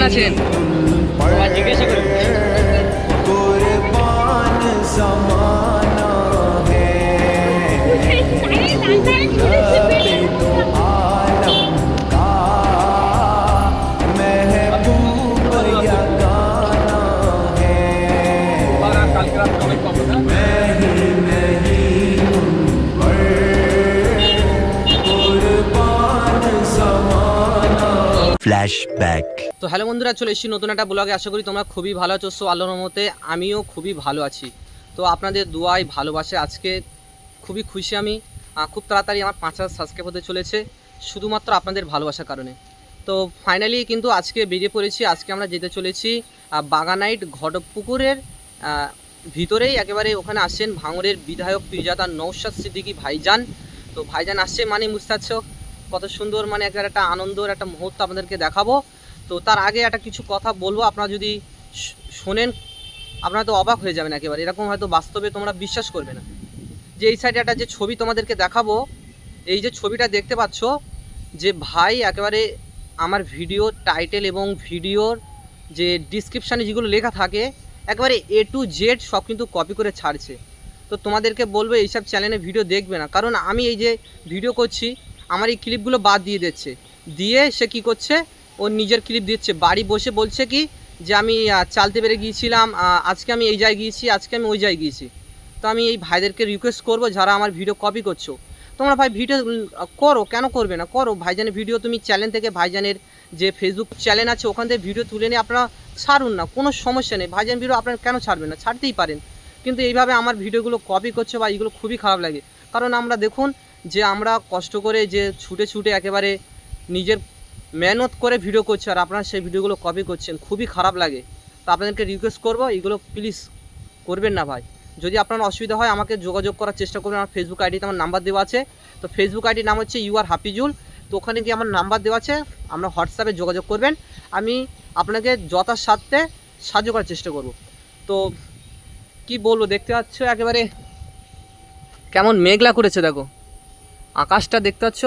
আছেন? জিজ্ঞাসা করুন। ফ্ল্যাশব্যাক। তো হ্যালো বন্ধুরা, চলে এসেছি নতুন একটা ব্লগে। আশা করি তোমরা খুবই ভালো আছো। সো আল্লাহর রহমতে আমিও খুবই ভালো আছি। তো আপনাদের দোয়ায় ভালোবাসে আজকে খুবই খুশি আমি। খুব তাড়াতাড়ি আমার 5,000 সাবস্ক্রাইব হতে চলেছে শুধুমাত্র আপনাদের ভালোবাসার কারণে। তো ফাইনালি কিন্তু আজকে বেরিয়ে পড়েছি। আজকে আমরা যেতে চলেছি বাগানাইট ঘটকপুকুরের ভিতরেই একেবারে। ওখানে আসছেন ভাঙড়ের বিধায়ক পীরজাদা নওশাদ সিদ্দিকী ভাইজান। তো ভাইজান আসছে মানে বুঝতে পারছো কত সুন্দর, মানে একটা আনন্দের একটা মুহূর্ত আপনাদেরকে দেখাবো। তো তার আগে একটা কিছু কথা বলবো, আপনারা যদি শোনেন আপনারা তো অবাক হয়ে যাবেন একেবারে। এরকম হয়তো বাস্তবে তোমরা বিশ্বাস করবে না যে এই সাইডে একটা যে ছবি তোমাদেরকে দেখাবো, এই যে ছবিটা দেখতে পাচ্ছ, যে ভাই একেবারে আমার ভিডিও টাইটেল এবং ভিডিওর যে ডিসক্রিপশানে যেগুলো লেখা থাকে একেবারে A to Z সব কিন্তু কপি করে ছাড়ছে। তো তোমাদেরকে বলবো এইসব চ্যানেলে ভিডিও দেখবে না, কারণ আমি এই যে ভিডিও করছি আমার এই ক্লিপগুলো বাদ দিয়ে দিচ্ছে, দিয়ে সে কি করছে ওর নিজের ক্লিপ দিচ্ছে, বাড়ি বসে বলছে কি যে আমি চালতে পেরে গিয়েছিলাম, আজকে আমি এই জায়গায় গিয়েছি, আজকে আমি ওই জায়গায় গিয়েছি। তো আমি এই ভাইদেরকে রিকোয়েস্ট করব, যারা আমার ভিডিও কপি করছো তোমরা ভাই ভিডিও করো, কেন করবে না, করো। ভাইজানের ভিডিও তুমি চ্যানেল থেকে, ভাইজানের যে ফেসবুক চ্যানেল আছে ওখান থেকে ভিডিও তুলে নিয়ে আপনারা ছাড়ুন না, কোনো সমস্যা নেই। ভাইজান ভিডিও আপনারা কেন ছাড়বেন না, ছাড়তেই পারেন। কিন্তু এইভাবে আমার ভিডিওগুলো কপি করছে বা এইগুলো খুবই খারাপ লাগে। কারণ আমরা দেখুন যে আমরা কষ্ট করে যে ছুটে ছুটে একেবারে নিজের মেহনত করে ভিডিও করছি, আর আপনারা সেই ভিডিওগুলো কপি করছেন, খুবই খারাপ লাগে। তো আপনাদেরকে রিকোয়েস্ট করবো এইগুলো প্লিজ করবেন না ভাই। যদি আপনার অসুবিধা হয় আমাকে যোগাযোগ করার চেষ্টা করবেন। আমার ফেসবুক আইডিতে আমার নাম্বার দেওয়া আছে। তো ফেসবুক আইডির নাম হচ্ছে ইউ আর হাফিজুল। তো ওখানে গিয়ে আমার নাম্বার দেওয়া আছে, আমরা হোয়াটসঅ্যাপে যোগাযোগ করবেন। আমি আপনাকে যথাসাধ্যে সাহায্য করার চেষ্টা করব। তো কি বলবো, দেখতে পাচ্ছ একেবারে কেমন মেঘলা করেছে, দেখো আকাশটা দেখতে পাচ্ছ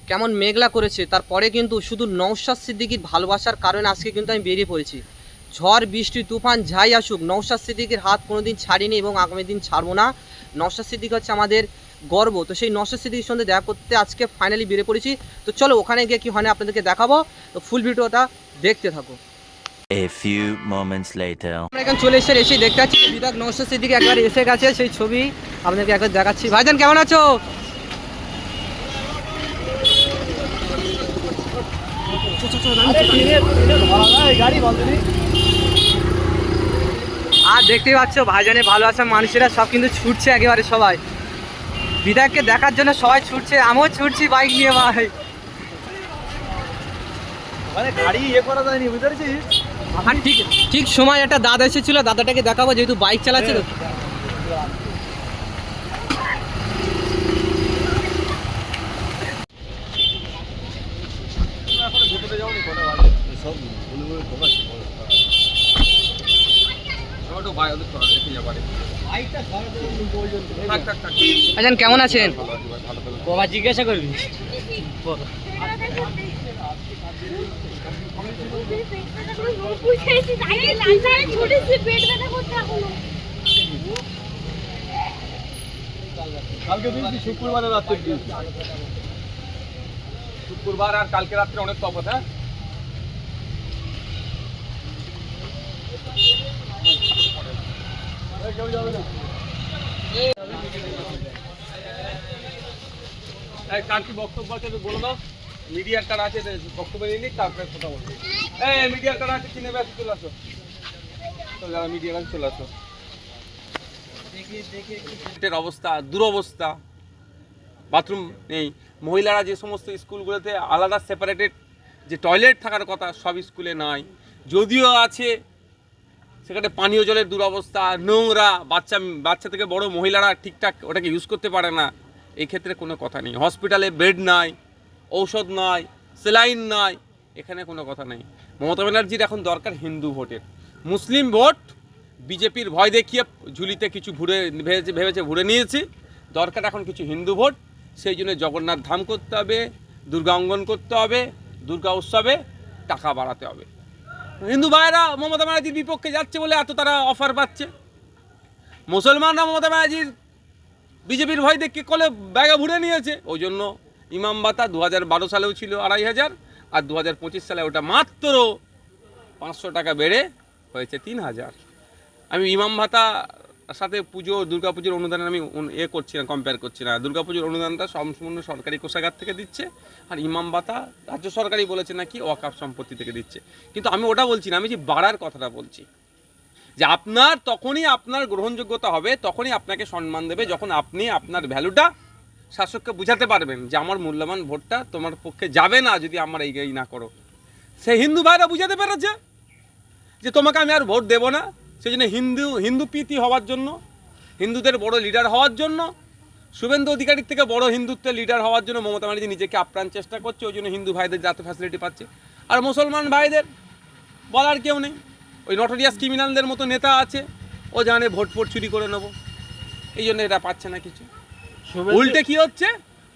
কেমন মেঘলা করেছে। তারপরে কিন্তু শুধু নওশাদ সিদ্দিকীর ভালোবাসার কারণে আজকে কিন্তু আমি বেরিয়ে পড়েছি। ঝড় বৃষ্টি তুফান যাই আসুক, নওশাদ সিদ্দিকীর হাত কোনোদিন ছাড়িনি এবং আগামী দিন ছাড়বো না। নওশাদ সিদ্দিকী হচ্ছে আমাদের গর্ব। তো সেই নওশাদ সিদ্দিকীর সঙ্গে দেখা করতে আজকে ফাইনালি বেরিয়ে পড়েছি। তো চলো ওখানে গিয়ে কি হয় না আপনাদেরকে দেখাবো। তো ফুল ভিডিওটা দেখতে থাকো। A few moments later. আমরা এখন চলে এসেই দেখতে পাচ্ছি বিধায়ক নওশাদ সিদ্দিকী একবারে এসে গেছে, সেই ছবি আপনাদেরকে একবার দেখাচ্ছি। ভাইজান কেমন আছো? আর দেখতেই পাচ্ছ ভাইজানের ভালোবাসার মানুষেরা সব কিন্তু ছুটছে একেবারে, সবাই বিধায়ককে দেখার জন্য সবাই ছুটছে, আমিও ছুটছি বাইক নিয়ে ভাই। মানে গাড়ি ইয়ে করা যায়নি, বুঝতে পারছিস? আর ঠিক ঠিক সময় একটা দাদা এসেছিল, দাদাটাকে দেখাবো যেহেতু বাইক চালাচ্ছে। তো কেমন আছেন? বাবা জিজ্ঞাসা করবি। কালকে দিয়েছি শুক্রবারে রাত্রে দিয়েছি। শুক্রবার আর কালকে রাত্রে অনেক তফাৎ। হ্যাঁ কেউ যাবে না। কার কি বক্তব্য আছে বলো না। মিডিয়ার কার আছে বক্তব্য নিয়ে নিক, তারপরে কথা বলবো। মিডিয়ার কার আছে চিনে ব্যস্ত চলে আসো। তো যারা মিডিয়ার কাছে চলে আসো। অবস্থা দুরবস্থা, বাথরুম নেই। মহিলারা যে সমস্ত স্কুলগুলোতে আলাদা সেপারেটেড যে টয়লেট থাকার কথা সব স্কুলে নাই, যদিও আছে সেখানে পানীয় জলের দুরবস্থা, নোংরা, বাচ্চা থেকে বড় মহিলারা ঠিকঠাক ওটাকে ইউজ করতে পারে না। এই ক্ষেত্রে কোনো কথা নেই। হসপিটালে বেড নাই, ঔষধ নাই, সেলাইন নাই, এখানে কোনো কথা নেই। মমতা ব্যানার্জির এখন দরকার হিন্দু ভোটের। মুসলিম ভোট বিজেপির ভয় দেখিয়ে ঝুলিতে কিছু ভেবেছে ভরে নিয়েছি। দরকার এখন কিছু হিন্দু ভোট। সেই জন্য জগন্নাথ ধাম করতে হবে, দুর্গা অঙ্গন করতে হবে, দুর্গা উৎসবে টাকা বাড়াতে হবে। হিন্দু ভাইয়েরা মমতা ব্যানার্জির বিপক্ষে যাচ্ছে বলে এত তারা অফার পাচ্ছে, মুসলমানরা মমতা ব্যানার্জির বিজেপির ভয় দেখে কলে ব্যাগে ভরে নিয়েছে। ওই জন্য ইমাম ভাতা 2012 সালেও ছিল 2500, আর 2025 সালে ওটা মাত্র 500 টাকা বেড়ে হয়েছে 3000। আমি ইমাম ভাতা সাথে পুজো দুর্গা পুজোর অনুদান আমি করছি না, কম্পেয়ার করছি না। দুর্গা পুজোর অনুদানটা সম্পূর্ণ সরকারি কোষাগার থেকে দিচ্ছে, আর ইমাম ভাতা রাজ্য সরকারই বলেছে নাকি ওয়াকফ সম্পত্তি থেকে দিচ্ছে। কিন্তু আমি ওটা বলছি না, আমি যে বাড়ার কথাটা বলছি, যে আপনার তখনই আপনার গ্রহণযোগ্যতা হবে, তখনই আপনাকে সম্মান দেবে যখন আপনি আপনার ভ্যালুটা শাসককে বুঝাতে পারবেন যে আমার মূল্যবান ভোটটা তোমার পক্ষে যাবে না যদি আমার এই না করো। সে হিন্দু ভাইরা বুঝাতে পেরেছে যে তোমাকে আমি আর ভোট দেবো না। সেই জন্য হিন্দু প্রীতি হওয়ার জন্য, হিন্দুদের বড় লিডার হওয়ার জন্য, শুভেন্দু অধিকারীর থেকে বড় হিন্দুত্বের লিডার হওয়ার জন্য মমতা ব্যানার্জি নিজেকে আপ্রাণ চেষ্টা করছে। ওই জন্য হিন্দু ভাইদের যাতে ফ্যাসিলিটি পাচ্ছে, আর মুসলমান ভাইদের বলার কেউ নেই। ওই নটোরিয়াস ক্রিমিনালদের মতো নেতা আছে, ও জানে ভোট চুরি করে নেবো, এই জন্য এটা পাচ্ছে না কিছু। উল্টে কি হচ্ছে,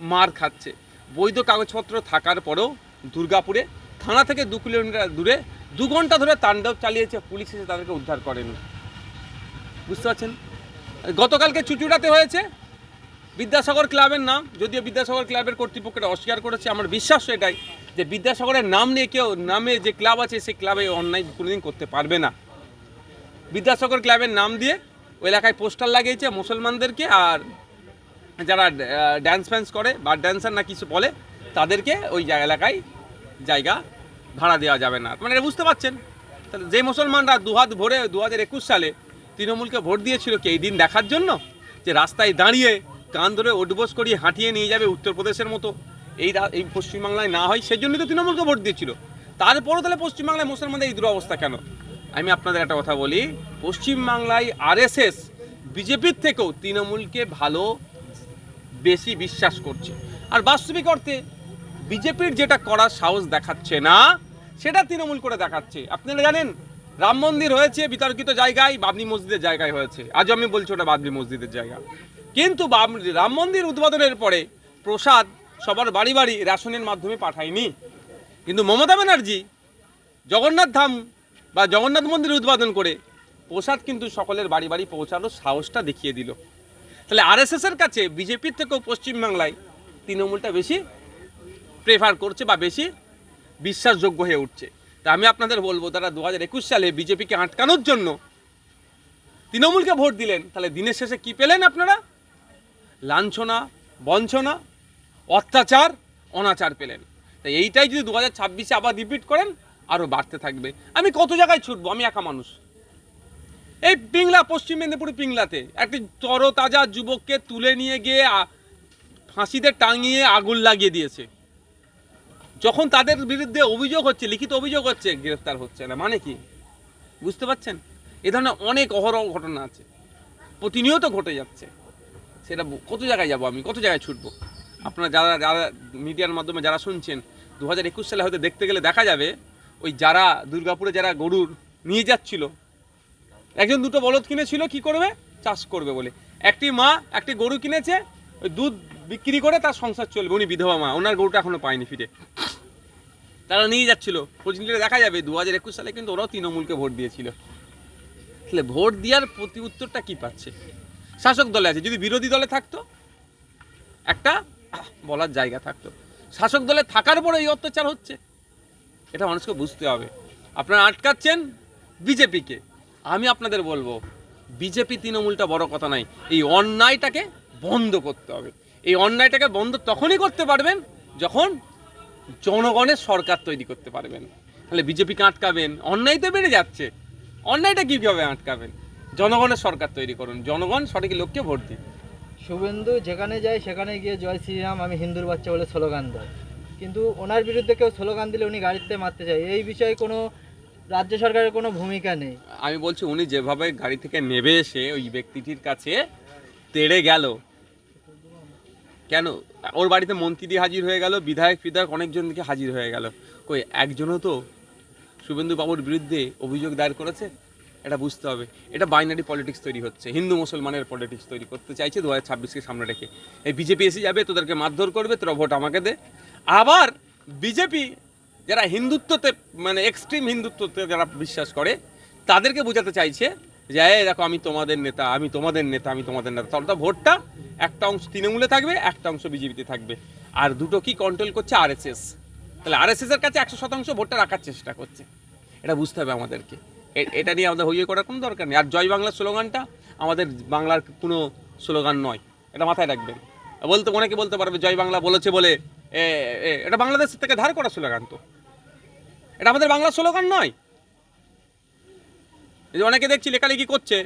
মার খাচ্ছে। বৈধ কাগজপত্র থাকার পরেও দুর্গাপুরে থানা থেকে 2 কিলোমিটার দূরে 2 ঘন্টা ধরে তাণ্ডব চালিয়েছে, পুলিশ এসে তাদেরকে উদ্ধার করেনি। বুঝতে পারছেন? গতকালকে চুচুড়াতে হয়েছে বিদ্যাসাগর ক্লাবের নাম, যদিও বিদ্যাসাগর ক্লাবের কর্তৃপক্ষরা অস্বীকার করেছে। আমার বিশ্বাস এটাই যে বিদ্যাসাগরের নাম নিয়ে কেউ নামে যে ক্লাব আছে সেই ক্লাবে অন্যায় কোনোদিন করতে পারবে না। বিদ্যাসাগর ক্লাবের নাম দিয়ে ওই এলাকায় পোস্টার লাগিয়েছে মুসলমানদেরকে, আর যারা ড্যান্স ফ্যান্স করে বা ড্যান্সার না কিছু বলে তাদেরকে ওই এলাকায় জায়গা ভাড়া দেওয়া যাবে না। মানে বুঝতে পারছেন? তাহলে যে মুসলমানরা দুহাত ভরে 2021 সালে তৃণমূলকে ভোট দিয়েছিল কি এই দিন দেখার জন্য যে রাস্তায় দাঁড়িয়ে কান ধরে উঠবোস করিয়ে হাঁটিয়ে নিয়ে যাবে উত্তরপ্রদেশের মতো এই পশ্চিমবাংলায় না হয়, সেই জন্যই তো তৃণমূলকে ভোট দিয়েছিল। তারপরও তাহলে পশ্চিমবাংলায় মুসলমানদের এই দুরবস্থা কেন? আমি আপনাদের একটা কথা বলি, পশ্চিমবাংলায় আরএসএস বিজেপির থেকেও তৃণমূলকে ভালো বেশি বিশ্বাস করছে। আর বাস্তবিক অর্থে বিজেপির যেটা করার সাহস দেখাচ্ছে না সেটা তৃণমূল করে দেখাচ্ছে। আপনারা জানেন রাম মন্দির হয়েছে বিতর্কিত জায়গায়, বাবরি মসজিদের জায়গায় হয়েছে। আজও আমি বলছি ওটা বাবরি মসজিদের জায়গা, কিন্তু রাম মন্দির উদ্বোধনের পরে প্রসাদ সবার বাড়ি বাড়ি রেশনের মাধ্যমে পাঠায়নি। কিন্তু মমতা ব্যানার্জি জগন্নাথ ধাম বা জগন্নাথ মন্দির উদ্বোধন করে প্রসাদ কিন্তু সকলের বাড়ি বাড়ি পৌঁছানোর সাহসটা দেখিয়ে দিল। তাহলে আরএসএসের কাছে বিজেপির থেকেও পশ্চিমবাংলায় তৃণমূলটা বেশি প্রেফার করছে বা বেশি বিশ্বাসযোগ্য হয়ে উঠছে। তা আমি আপনাদের বলবো, তারা 2021 সালে বিজেপিকে আটকানোর জন্য তৃণমূলকে ভোট দিলেন, তাহলে দিনের শেষে কি পেলেন আপনারা? লাঞ্ছনা, বঞ্চনা, অত্যাচার, অনাচার পেলেন। তাই এইটাই যদি 2026-এ আবার রিপিট করেন আরও বাড়তে থাকবে। আমি কত জায়গায় ছুটবো, আমি একা মানুষ। এই পিংলা, পশ্চিম মেদিনীপুর পিংলাতে একটি তরতাজা যুবককে তুলে নিয়ে গিয়ে ফাঁসিতে টাঙিয়ে আগুন লাগিয়ে দিয়েছে। যখন তাদের বিরুদ্ধে অভিযোগ হচ্ছে, লিখিত অভিযোগ হচ্ছে, গ্রেফতার হচ্ছে না, মানে কি? বুঝতে পারছেন? এ ধরনের অনেক অহরহ ঘটনা আছে, প্রতিনিয়ত ঘটে যাচ্ছে। সেটা কত জায়গায় যাব, আমি কত জায়গায় ছুটবো? আপনারা যারা মিডিয়ার মাধ্যমে যারা শুনছেন, 2021 সালে হয়তো দেখতে গেলে দেখা যাবে ওই যারা দুর্গাপুরে যারা গরুর নিয়ে যাচ্ছিল, একজন দুটো বলদ কিনেছিল কি করবে, চাষ করবে বলে। একটি মা একটি গরু কিনেছে, ওই দুধ বিক্রি করে তার সংসার চলবে। উনি বিধবা মা, ওনার গরুটা এখনো পায়নি ফিরে, তারা নিয়ে যাচ্ছিল। খোঁজ নিলে দেখা যাবে 2021 সালে কিন্তু ওরাও তৃণমূলকে ভোট দিয়েছিল। তাহলে ভোট দেওয়ার প্রতি উত্তরটা কি পাচ্ছে? শাসক দলে আছে, যদি বিরোধী দলে থাকতো একটা বলার জায়গা থাকতো। শাসক দলে থাকার পরে এই অত্যাচার হচ্ছে, এটা মানুষকে বুঝতে হবে। আপনারা আটকাচ্ছেন বিজেপিকে। আমি আপনাদের বলবো, বিজেপি তৃণমূলটা বড় কথা নাই, এই অন্যায়টাকে বন্ধ করতে হবে। এই অন্যায়টাকে বন্ধ তখনই করতে পারবেন যখন জনগণের সরকার তৈরি করতে পারবেন। তাহলে বিজেপিকে আটকাবেন, অন্যায় তো বেড়ে যাচ্ছে, অন্যায়টা কীভাবে আটকাবেন? জনগণের সরকার তৈরি করুন, জনগণ সঠিক লোককে ভোট দিন। শুভেন্দু যেখানে যায় সেখানে গিয়ে জয় শ্রীরাম আমি হিন্দুর বাচ্চা বলে স্লোগান দেয়, কিন্তু ওনার বিরুদ্ধে কেউ স্লোগান দিলে উনি গাড়িতে মারতে চায়। এই বিষয়ে কোনো রাজ্য সরকারের কোনো ভূমিকা নেই। আমি বলছি উনি যেভাবে গাড়ি থেকে নেমে এসে ওই ব্যক্তিটির কাছে তেড়ে গেল, কেন ওর বাড়িতে মন্ত্রী হাজির হয়ে গেল, বিধায়ক অনেকজন থেকে হাজির হয়ে গেল, কই একজনও তো শুভেন্দু বাবুর বিরুদ্ধে অভিযোগ দায়ের করেছে? এটা বুঝতে হবে। এটা বাইনারি পলিটিক্স তৈরি হচ্ছে, হিন্দু মুসলমানের পলিটিক্স তৈরি করতে চাইছে 2026-কে সামনে রেখে। এই বিজেপি এসে যাবে, তোদেরকে মারধর করবে, তোরা ভোট আমাকে দে। আবার বিজেপি যারা হিন্দুত্বতে মানে এক্সট্রিম হিন্দুত্বতে যারা বিশ্বাস করে তাদেরকে বোঝাতে চাইছে যে এই দেখো আমি তোমাদের নেতা, আমি তোমাদের নেতা, আমি তোমাদের নেতা। তাহলে ভোটটা একটা অংশ তৃণমূলে থাকবে, একটা অংশ বিজেপিতে থাকবে, আর দুটো কি কন্ট্রোল করছে আরএসএস। তাহলে আরএসএসের কাছে 100% ভোটটা রাখার চেষ্টা করছে, এটা বুঝতে হবে আমাদেরকে। এটা নিয়ে আমাদের হইয়ে করার কোনো দরকার নেই। আর জয় বাংলার স্লোগানটা আমাদের বাংলার কোনো স্লোগান নয়, এটা মাথায় রাখবেন। অনেকে বলতে পারবে জয় বাংলা বলেছে বলে এটা বাংলাদেশ থেকে ধার করা স্লোগান, তো এটা আমাদের বাংলা স্লোগান নয়। এই যে অনেকে দেখছি লেখালেখি করছে,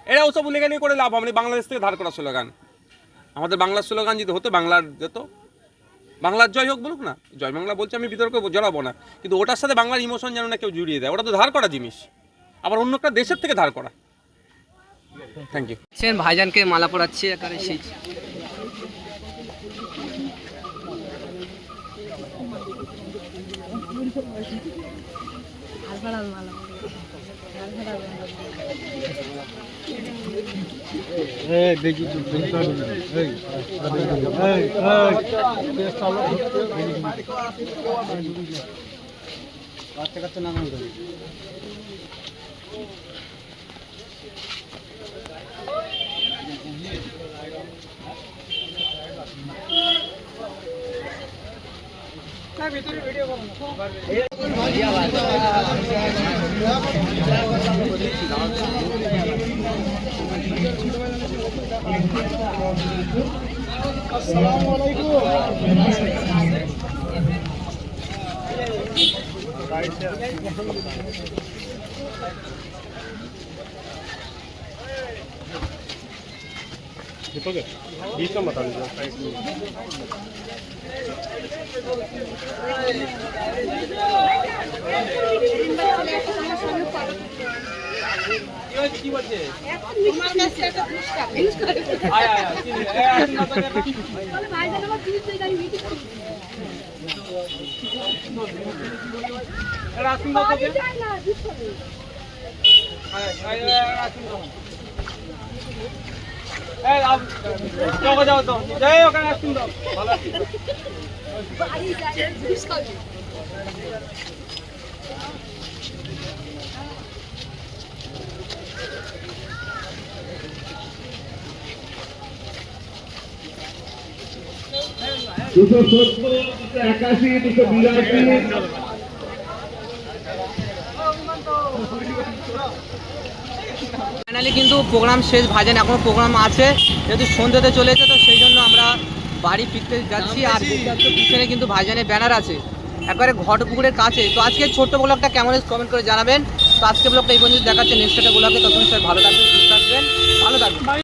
এরা ওসব লেখালেখি করে লাভ হবে না, বাংলাদেশ থেকে ধার করা স্লোগান। আমাদের বাংলার স্লোগান যদি হতো, বাংলার যেত, বাংলার জয় হোক বলুক না, জয় বাংলা বলছে, আমি বিতর্কে জড়াবো না, কিন্তু ওটার সাথে বাংলার ইমোশন যেন না কেউ জুড়িয়ে দেয়। ওটা তো ধার করা জিনিস, আবার অন্য একটা দেশের থেকে ধার করা। Thank you. ভাইজানকে মালা পরাচ্ছে একারে সেই কি বলছে? তোমার কাছে একটা পুরস্কার আয় আয় আয়, বলে ভাই জান আমার প্লিজ এই গাড়ি মিটিং করি এরা আসুন দাও তো। আমি যাই না দিচ্ছি আয় আয় আসুন দাও। এই যাও যাও তো, যাই ওখানে আসুন দাও। ভালো আছি। বাড়ি যাই জুস খাবি ফাইনালি কিন্তু প্রোগ্রাম শেষ। ভাইজান এখনো প্রোগ্রাম আছে, যেহেতু সন্ধ্যেতে চলেছে, তো সেই জন্য আমরা বাড়ি ফিরতে যাচ্ছি। আর পিছনে কিন্তু ভাইজানের ব্যানার আছে একবারে ঘটপুকুরের কাছে। তো আজকে ছোট্ট ব্লগটা কেমন কমেন্ট করে জানাবেন। তো আজকে ব্লগটা এই পর্যন্ত দেখাচ্ছে, নেক্সট একটা ব্লগে। তখন স্যার ভালো থাকবেন, সুস্থ থাকবেন, ভালো থাকবেন।